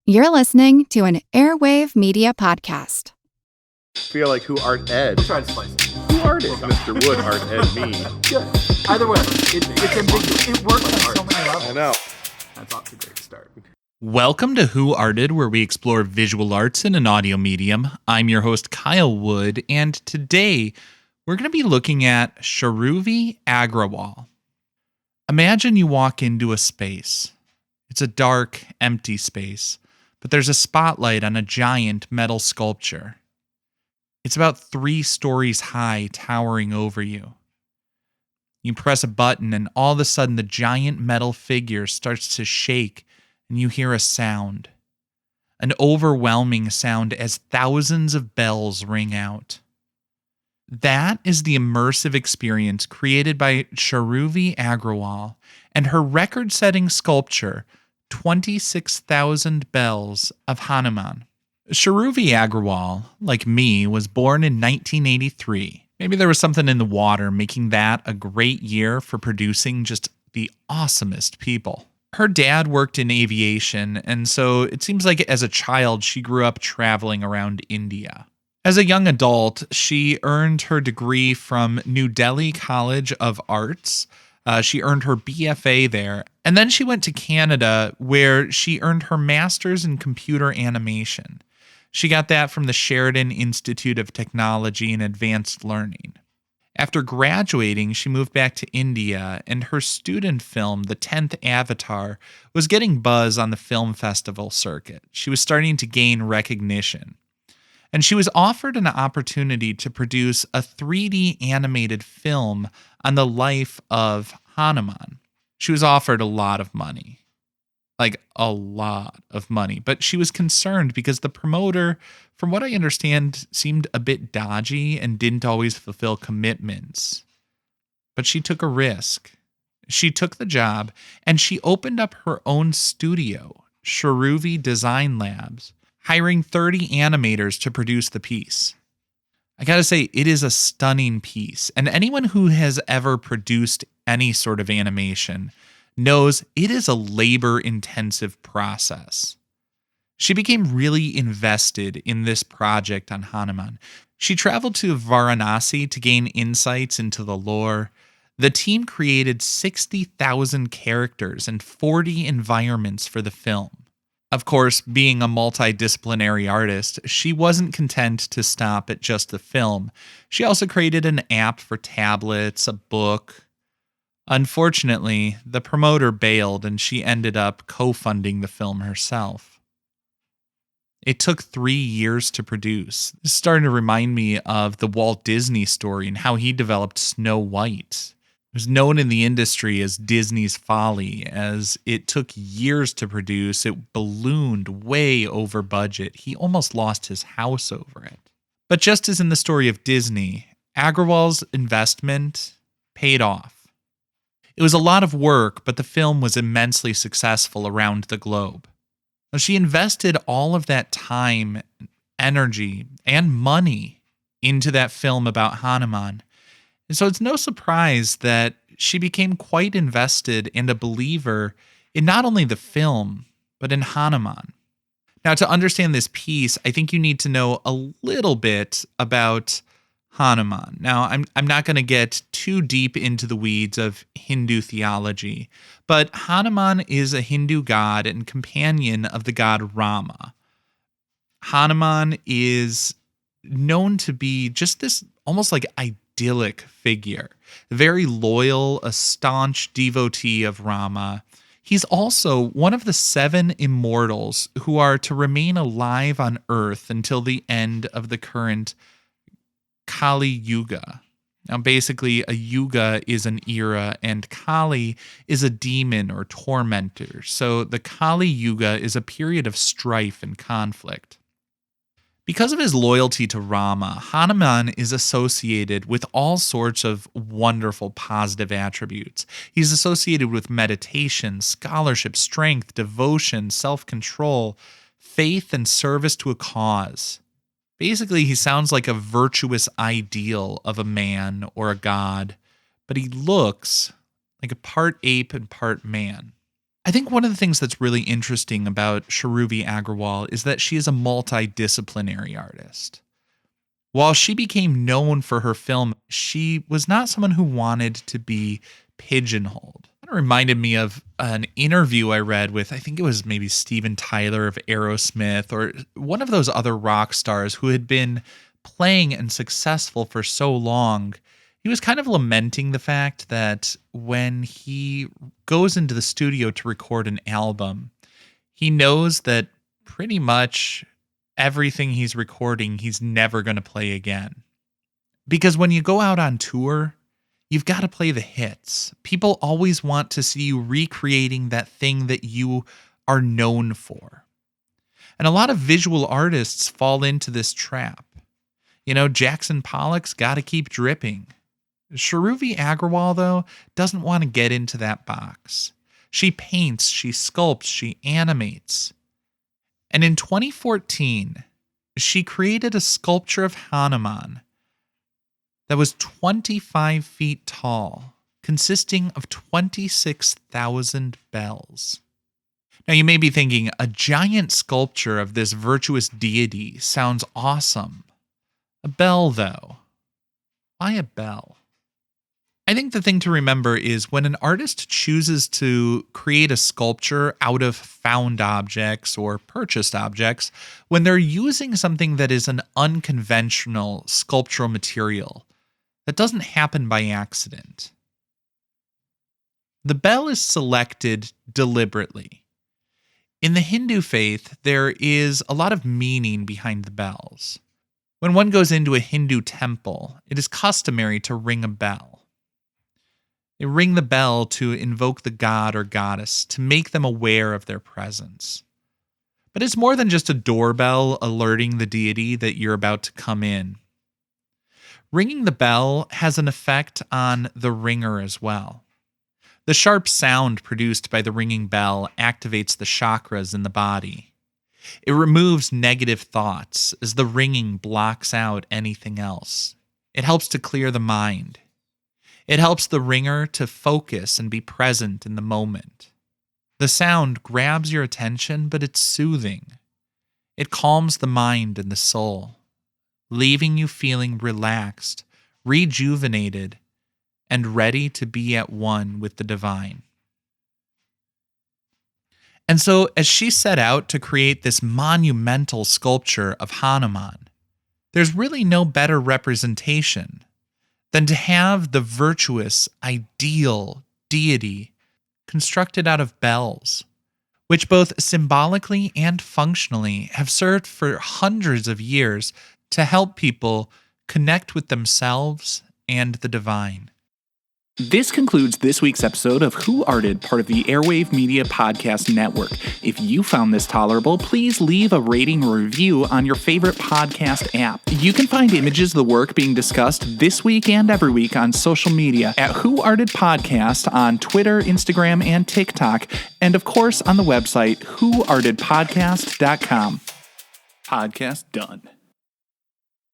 You're listening to an Airwave Media Podcast. Feel like who art Ed? We'll try to spice it. Who art Ed? Mr. Wood art Ed me. Good. Either way, it's ambiguous. It works on so many levels. I know. That's off to a great start. Welcome to Who Arted, where we explore visual arts in an audio medium. I'm your host, Kyle Wood, and today we're going to be looking at Charuvi Agrawal. Imagine you walk into a space. It's a dark, empty space, but there's a spotlight on a giant metal sculpture. It's about 3 stories high, towering over you. You press a button, and all of a sudden the giant metal figure starts to shake, and you hear a sound. An overwhelming sound as thousands of bells ring out. That is the immersive experience created by Charuvi Agrawal and her record-setting sculpture, 26,000 Bells of Hanuman. Charuvi Agrawal, like me, was born in 1983. Maybe there was something in the water making that a great year for producing just the awesomest people. Her dad worked in aviation, and so it seems like as a child she grew up traveling around India. As a young adult, she earned her degree from New Delhi College of Arts. She earned her BFA there, and then she went to Canada where she earned her master's in computer animation. She got that from the Sheridan Institute of Technology and Advanced Learning. After graduating, she moved back to India, and her student film, The 10th Avatar, was getting buzz on the film festival circuit. She was starting to gain recognition. And she was offered an opportunity to produce a 3D animated film on the life of Hanuman. She was offered a lot of money. Like a lot of money. But she was concerned because the promoter, from what I understand, seemed a bit dodgy and didn't always fulfill commitments. But she took a risk. She took the job and she opened up her own studio, Charuvi Design Labs, hiring 30 animators to produce the piece. I gotta say, it is a stunning piece, and anyone who has ever produced any sort of animation knows it is a labor-intensive process. She became really invested in this project on Hanuman. She traveled to Varanasi to gain insights into the lore. The team created 60,000 characters and 40 environments for the film. Of course, being a multidisciplinary artist, she wasn't content to stop at just the film. She also created an app for tablets, a book. Unfortunately, the promoter bailed and she ended up co-funding the film herself. It took 3 years to produce. This is starting to remind me of the Walt Disney story and how he developed Snow White. It was known in the industry as Disney's Folly, as it took years to produce. It ballooned way over budget. He almost lost his house over it. But just as in the story of Disney, Agrawal's investment paid off. It was a lot of work, but the film was immensely successful around the globe. She invested all of that time, energy, and money into that film about Hanuman. And so it's no surprise that she became quite invested and a believer in not only the film, but in Hanuman. Now, to understand this piece, I think you need to know a little bit about Hanuman. Now, I'm not going to get too deep into the weeds of Hindu theology, but Hanuman is a Hindu god and companion of the god Rama. Hanuman is known to be just this almost like idyllic figure, very loyal, a staunch devotee of Rama. He's also one of the 7 immortals who are to remain alive on Earth until the end of the current Kali Yuga. Now, basically, a yuga is an era, and Kali is a demon or tormentor. So the Kali Yuga is a period of strife and conflict. Because of his loyalty to Rama, Hanuman is associated with all sorts of wonderful positive attributes. He's associated with meditation, scholarship, strength, devotion, self-control, faith, and service to a cause. Basically, he sounds like a virtuous ideal of a man or a god, but he looks like a part ape and part man. I think one of the things that's really interesting about Charuvi Agrawal is that she is a multidisciplinary artist. While she became known for her film, she was not someone who wanted to be pigeonholed. It reminded me of an interview I read with, I think it was maybe Steven Tyler of Aerosmith or one of those other rock stars who had been playing and successful for so long. He was kind of lamenting the fact that when he goes into the studio to record an album, he knows that pretty much everything he's recording, he's never going to play again. Because when you go out on tour, you've got to play the hits. People always want to see you recreating that thing that you are known for. And a lot of visual artists fall into this trap. Jackson Pollock's got to keep dripping. Charuvi Agrawal, though, doesn't want to get into that box. She paints, she sculpts, she animates. And in 2014, she created a sculpture of Hanuman that was 25 feet tall, consisting of 26,000 bells. Now, you may be thinking, a giant sculpture of this virtuous deity sounds awesome. A bell, though. Why a bell? I think the thing to remember is when an artist chooses to create a sculpture out of found objects or purchased objects, when they're using something that is an unconventional sculptural material, that doesn't happen by accident. The bell is selected deliberately. In the Hindu faith, there is a lot of meaning behind the bells. When one goes into a Hindu temple, it is customary to ring a bell. They ring the bell to invoke the god or goddess, to make them aware of their presence. But it's more than just a doorbell alerting the deity that you're about to come in. Ringing the bell has an effect on the ringer as well. The sharp sound produced by the ringing bell activates the chakras in the body. It removes negative thoughts as the ringing blocks out anything else. It helps to clear the mind. It helps the ringer to focus and be present in the moment. The sound grabs your attention, but it's soothing. It calms the mind and the soul, leaving you feeling relaxed, rejuvenated, and ready to be at one with the divine. And so, as she set out to create this monumental sculpture of Hanuman, there's really no better representation than to have the virtuous, ideal deity constructed out of bells, which both symbolically and functionally have served for hundreds of years to help people connect with themselves and the divine. This concludes this week's episode of Who Arted, part of the Airwave Media Podcast Network. If you found this tolerable, please leave a rating or review on your favorite podcast app. You can find images of the work being discussed this week and every week on social media at Who Arted Podcast on Twitter, Instagram, and TikTok, and of course on the website whoartedpodcast.com. Podcast done.